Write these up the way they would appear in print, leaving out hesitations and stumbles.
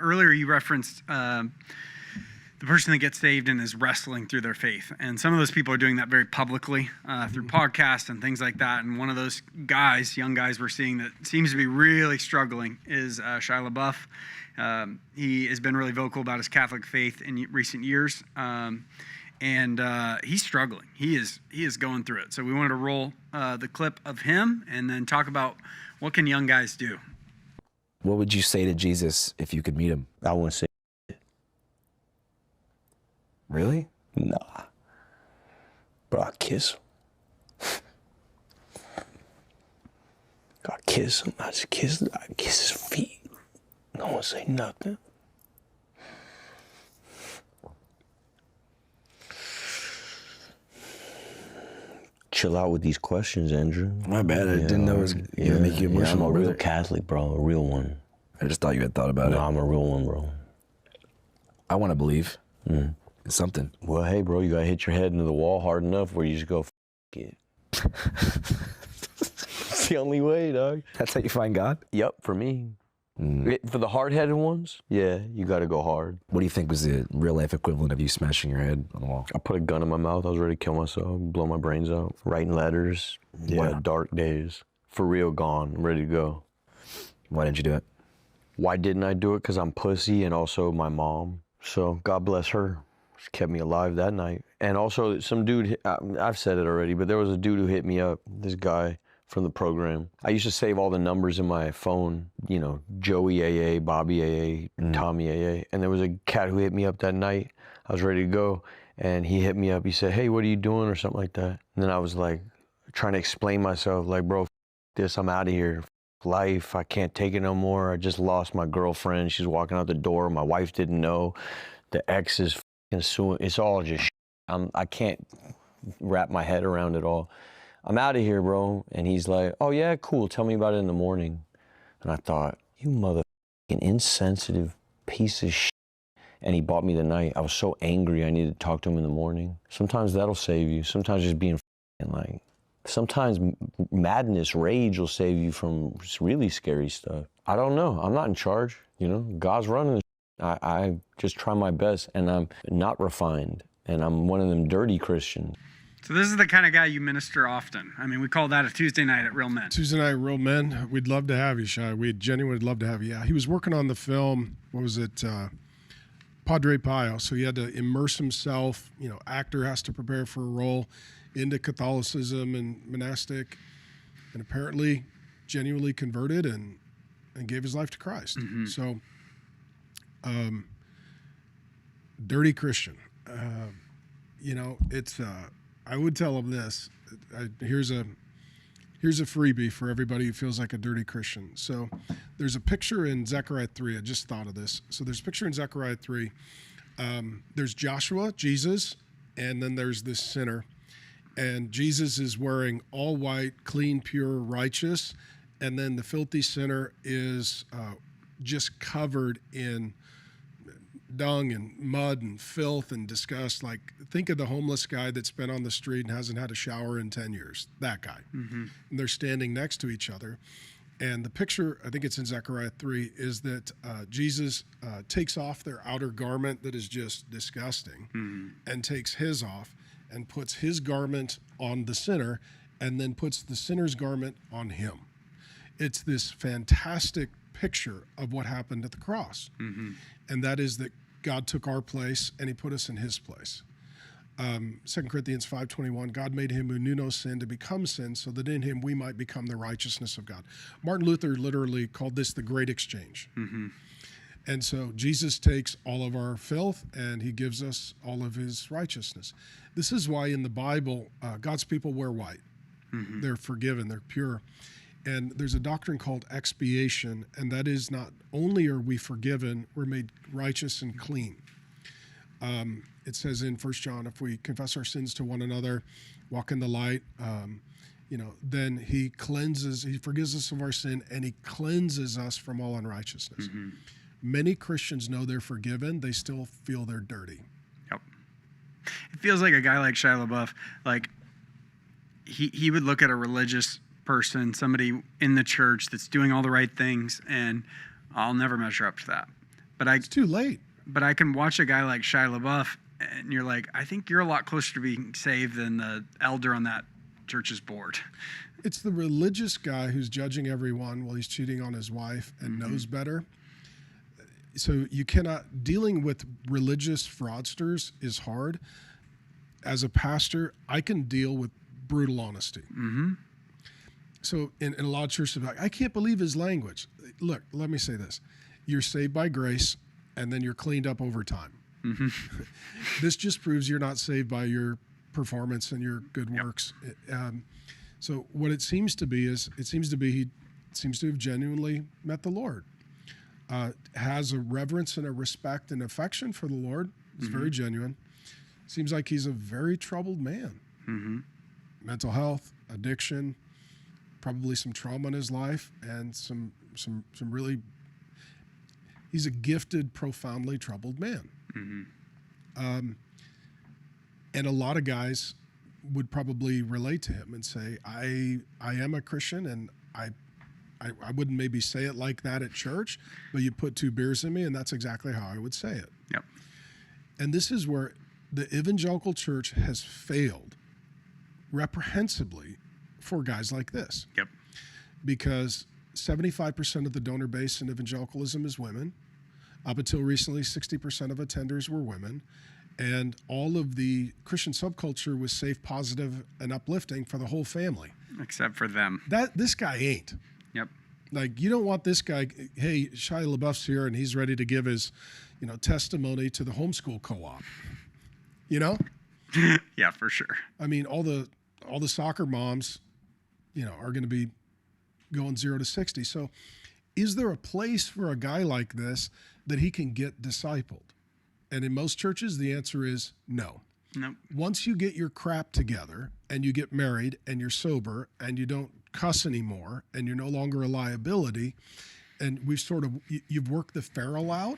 earlier you referenced the person that gets saved and is wrestling through their faith. And some of those people are doing that very publicly through podcasts and things like that. And one of those guys, young guys we're seeing that seems to be really struggling is Shia LaBeouf. He has been really vocal about his Catholic faith in recent years. And he's struggling. He is going through it. So we wanted to roll the clip of him and then talk about what can young guys do. What would you say to Jesus if you could meet him? I wouldn't say. Really? Nah. But I'll kiss him. I kiss him. I kiss his feet. No one say nothing. Chill out with these questions, Andrew. My bad. I didn't know it was going to make you emotional. I'm a real Catholic, bro. A real one. I just thought you had thought about it. No, I'm a real one, bro. I want to believe. It's something. Well, hey, bro, you got to hit your head into the wall hard enough where you just go, it. It's the only way, dog. That's how you find God? Yep, for me. For the hard-headed ones, yeah, you got to go hard. What do you think was the real-life equivalent of you smashing your head on the wall? I put a gun in my mouth. I was ready to kill myself, blow my brains out. Writing letters. Yeah, Wow. Dark days. For real, gone. I'm ready to go. Why didn't you do it? Why didn't I do it? Because I'm pussy and also my mom. So God bless her. She kept me alive that night. And also some dude, I've said it already, but there was a dude who hit me up, this guy from the program. I used to save all the numbers in my phone, you know, Joey AA, Bobby AA, Tommy AA. And there was a cat who hit me up that night. I was ready to go. And he hit me up. He said, hey, what are you doing? Or something like that. And then I was like, trying to explain myself, like, bro, this, I'm out of here. Life, I can't take it no more. I just lost my girlfriend. She's walking out the door. My wife didn't know. The ex is suing. It's all just I can't wrap my head around it all. I'm out of here, bro. And he's like, oh yeah, cool. Tell me about it in the morning. And I thought, you motherfucking insensitive piece of shit. And he bought me the night. I was so angry. I needed to talk to him in the morning. Sometimes that'll save you. Sometimes just being like, sometimes madness, rage will save you from really scary stuff. I don't know. I'm not in charge. You know, God's running the I just try my best, and I'm not refined, and I'm one of them dirty Christians. So this is the kind of guy you minister often. I mean, we call that a Tuesday night at Real Men. Tuesday night, Real Men. We'd love to have you, Shia. We genuinely would love to have you. Yeah, he was working on the film, what was it, Padre Pio. So he had to immerse himself. You know, actor has to prepare for a role into Catholicism and monastic, and apparently genuinely converted and gave his life to Christ. So, dirty Christian. You know, it's, I would tell him this. Here's a freebie for everybody who feels like a dirty Christian. So there's a picture in Zechariah 3. I just thought of this. So there's a picture in Zechariah 3. There's Joshua, Jesus, and then there's this sinner. And Jesus is wearing all white, clean, pure, righteous. And then the filthy sinner is just covered in dung and mud and filth and disgust. Like, think of the homeless guy that's been on the street and hasn't had a shower in 10 years. That guy. And they're standing next to each other. And the picture, I think it's in Zechariah 3, is that Jesus takes off their outer garment that is just disgusting and takes his off and puts his garment on the sinner and then puts the sinner's garment on him. It's this fantastic picture of what happened at the cross. And that is that God took our place and he put us in his place. 2 Corinthians 5:21, God made him who knew no sin to become sin so that in him we might become the righteousness of God. Martin Luther literally called this the great exchange. And so Jesus takes all of our filth and he gives us all of his righteousness. This is why in the Bible, God's people wear white. They're forgiven, they're pure. And there's a doctrine called expiation, and that is not only are we forgiven, we're made righteous and clean. It says in 1 John, if we confess our sins to one another, walk in the light, then he forgives us of our sin, and he cleanses us from all unrighteousness. Many Christians know they're forgiven, they still feel they're dirty. Yep. It feels like a guy like Shia LaBeouf, like he would look at a religious person, somebody in the church that's doing all the right things, and I'll never measure up to that. It's too late. But I can watch a guy like Shia LaBeouf, and you're like, I think you're a lot closer to being saved than the elder on that church's board. It's the religious guy who's judging everyone while he's cheating on his wife and knows better. So you cannot, dealing with religious fraudsters is hard. As a pastor, I can deal with brutal honesty. So in a lot of churches, like, I can't believe his language. Look, let me say this. You're saved by grace, and then you're cleaned up over time. This just proves you're not saved by your performance and your good works. So what it seems to be is, he seems to have genuinely met the Lord. Has a reverence and a respect and affection for the Lord. It's very genuine. Seems like he's a very troubled man. Mental health, addiction, probably some trauma in his life, and some really. He's a gifted, profoundly troubled man. And a lot of guys would probably relate to him and say, I am a Christian, and I wouldn't maybe say it like that at church, but you put 2 beers in me, and that's exactly how I would say it. Yep. And this is where the evangelical church has failed reprehensibly for guys like this. Yep. Because 75% of the donor base in evangelicalism is women. Up until recently, 60% of attenders were women. And all of the Christian subculture was safe, positive, and uplifting for the whole family. Except for them. This guy ain't. Yep. Like, you don't want this guy, hey, Shia LaBeouf's here and he's ready to give his, testimony to the homeschool co-op. Yeah, for sure. I mean, all the soccer moms, are going to be going 0 to 60. So is there a place for a guy like this that he can get discipled? And in most churches, the answer is no. Nope. Once you get your crap together and you get married and you're sober and you don't cuss anymore and you're no longer a liability, and you've worked the feral out,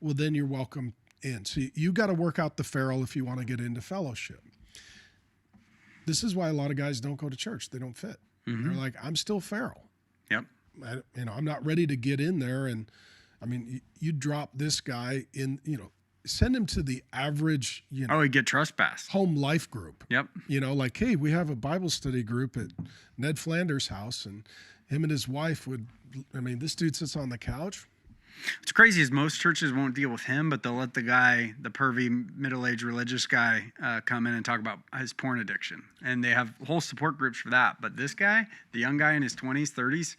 well, then you're welcome in. So you got to work out the feral if you want to get into fellowship. This is why a lot of guys don't go to church. They don't fit. They're like, I'm still feral. Yep. I'm not ready to get in there. And I mean, you drop this guy in, send him to the average, Oh, he'd get trespassed. home life group. Yep. Like, hey, we have a Bible study group at Ned Flanders' house, and him and his wife this dude sits on the couch. What's crazy is most churches won't deal with him, but they'll let the pervy middle-aged religious guy, come in and talk about his porn addiction. And they have whole support groups for that. But this guy, the young guy in his 20s, 30s,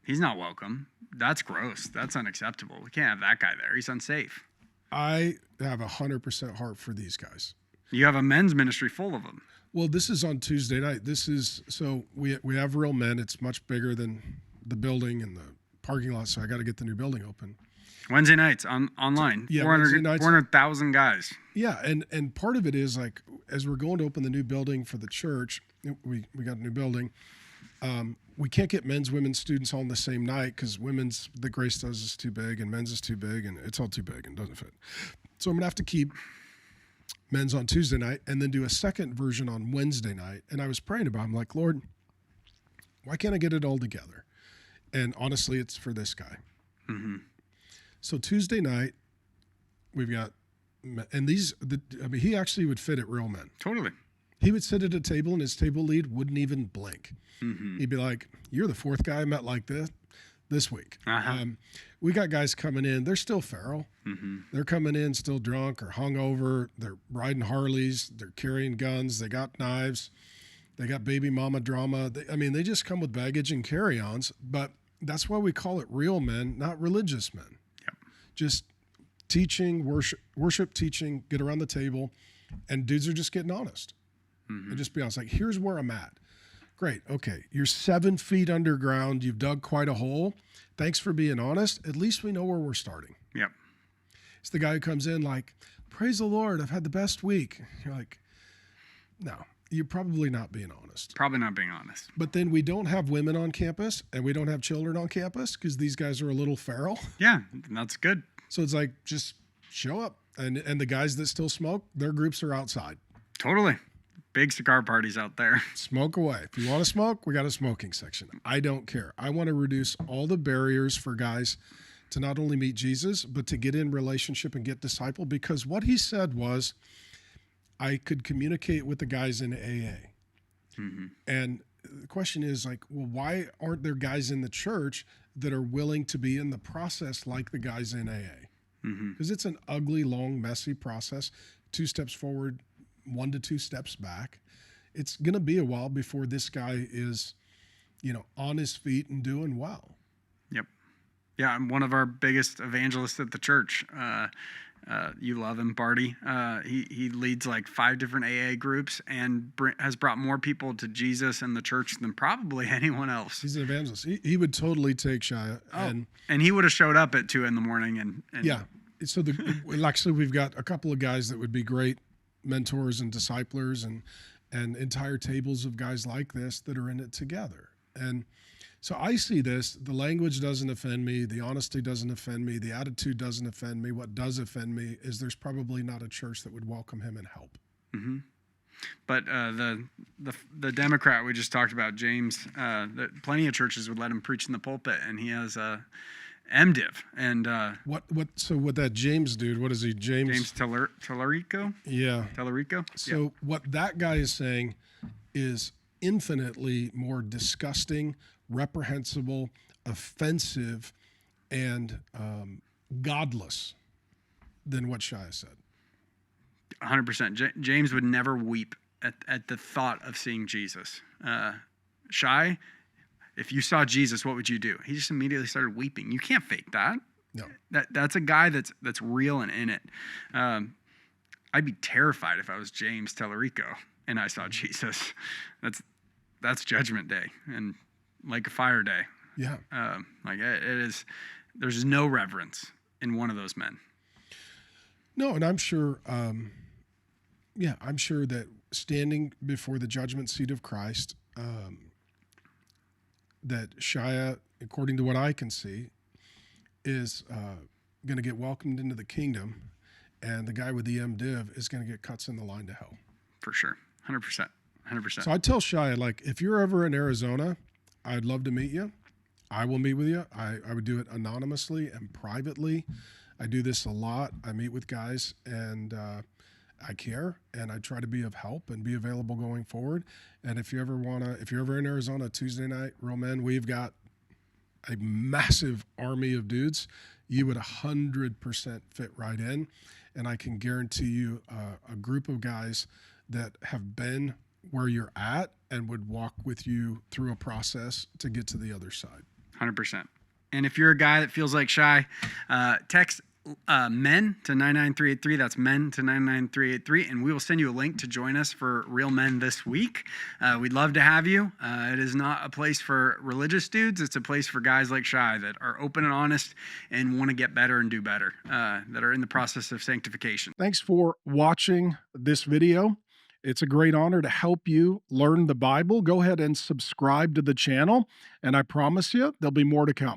he's not welcome. That's gross. That's unacceptable. We can't have that guy there. He's unsafe. I have 100% heart for these guys. You have a men's ministry full of them. Well, this is on Tuesday night. We have Real Men. It's much bigger than the building and the parking lot, so I got to get the new building open. Wednesday nights online. Yeah, Wednesday nights. 400,000 guys. Yeah, and part of it is, like, as we're going to open the new building for the church, we got a new building. We can't get men's, women's students all on the same night because women's, the Grace does is too big and men's is too big, and it's all too big and doesn't fit. So I'm going to have to keep men's on Tuesday night and then do a second version on Wednesday night. And I was praying about it. I'm like, Lord, why can't I get it all together? And honestly, it's for this guy. So Tuesday night, we've got, and he actually would fit at Real Men. Totally. He would sit at a table and his table lead wouldn't even blink. He'd be like, you're the 4th guy I met like this week. We got guys coming in. They're still feral. They're coming in still drunk or hungover. They're riding Harleys. They're carrying guns. They got knives. They got baby mama drama. They just come with baggage and carry-ons. But that's why we call it Real Men, not religious men. Yep. Just teaching, worship teaching, get around the table, and dudes are just getting honest. And just be honest, like, here's where I'm at. Great, okay, you're 7 feet underground, you've dug quite a hole. Thanks for being honest. At least we know where we're starting. Yep. It's the guy who comes in like, praise the Lord, I've had the best week. You're like, no, you're probably not being honest. Probably not being honest. But then we don't have women on campus and we don't have children on campus because these guys are a little feral. Yeah, that's good. So it's like, just show up. And the guys that still smoke, their groups are outside. Totally. Big cigar parties out there. Smoke away. If you want to smoke, we got a smoking section. I don't care. I want to reduce all the barriers for guys to not only meet Jesus, but to get in relationship and get discipled. Because what he said was, I could communicate with the guys in AA. Mm-hmm. And the question is like, well, why aren't there guys in the church that are willing to be in the process like the guys in AA? Because it's an ugly, long, messy process. 2 steps forward, 1 to 2 steps back. It's going to be a while before this guy is, on his feet and doing well. Yep. Yeah, I'm one of our biggest evangelists at the church. You love him, Barty. He leads like 5 different AA groups and has brought more people to Jesus and the church than probably anyone else. He's an evangelist. He would totally take Shia. And he would have showed up at 2 a.m. and yeah. So actually, we've got a couple of guys that would be great mentors and disciplers, and entire tables of guys like this that are in it together. And so I see this. The language doesn't offend me. The honesty doesn't offend me. The attitude doesn't offend me. What does offend me is there's probably not a church that would welcome him and help. Mm-hmm. But the Democrat we just talked about, James, plenty of churches would let him preach in the pulpit, and he has a MDiv. And So what that James dude? What is he? James Tellerico? Yeah. Tellerico. So what that guy is saying is infinitely more disgusting, reprehensible, offensive, and godless than what Shia said. 100%. James would never weep at the thought of seeing Jesus. Shia, if you saw Jesus, what would you do? He just immediately started weeping. You can't fake that. No. That's a guy that's real and in it. I'd be terrified if I was James Tellerico and I saw Jesus. That's Judgment Day and like a fire day. Yeah. It is. There's no reverence in one of those men. No, and I'm sure. I'm sure that standing before the judgment seat of Christ, that Shia, according to what I can see, is going to get welcomed into the kingdom, and the guy with the MDiv is going to get cuts in the line to hell. For sure. 100%. 100%. So I tell Shia, like, if you're ever in Arizona, I'd love to meet you. I will meet with you. I would do it anonymously and privately. I do this a lot. I meet with guys, and I care, and I try to be of help and be available going forward. And if you're ever in Arizona, Tuesday night, Real Men, we've got a massive army of dudes. You would 100% fit right in, and I can guarantee you a group of guys that have been where you're at and would walk with you through a process to get to the other side. 100%. And if you're a guy that feels like Shia, text men to 99383. That's men to 99383. And we will send you a link to join us for Real Men this week. We'd love to have you. It is not a place for religious dudes. It's a place for guys like Shia that are open and honest and want to get better and do better, that are in the process of sanctification. Thanks for watching this video. It's a great honor to help you learn the Bible. Go ahead and subscribe to the channel, and I promise you there'll be more to come.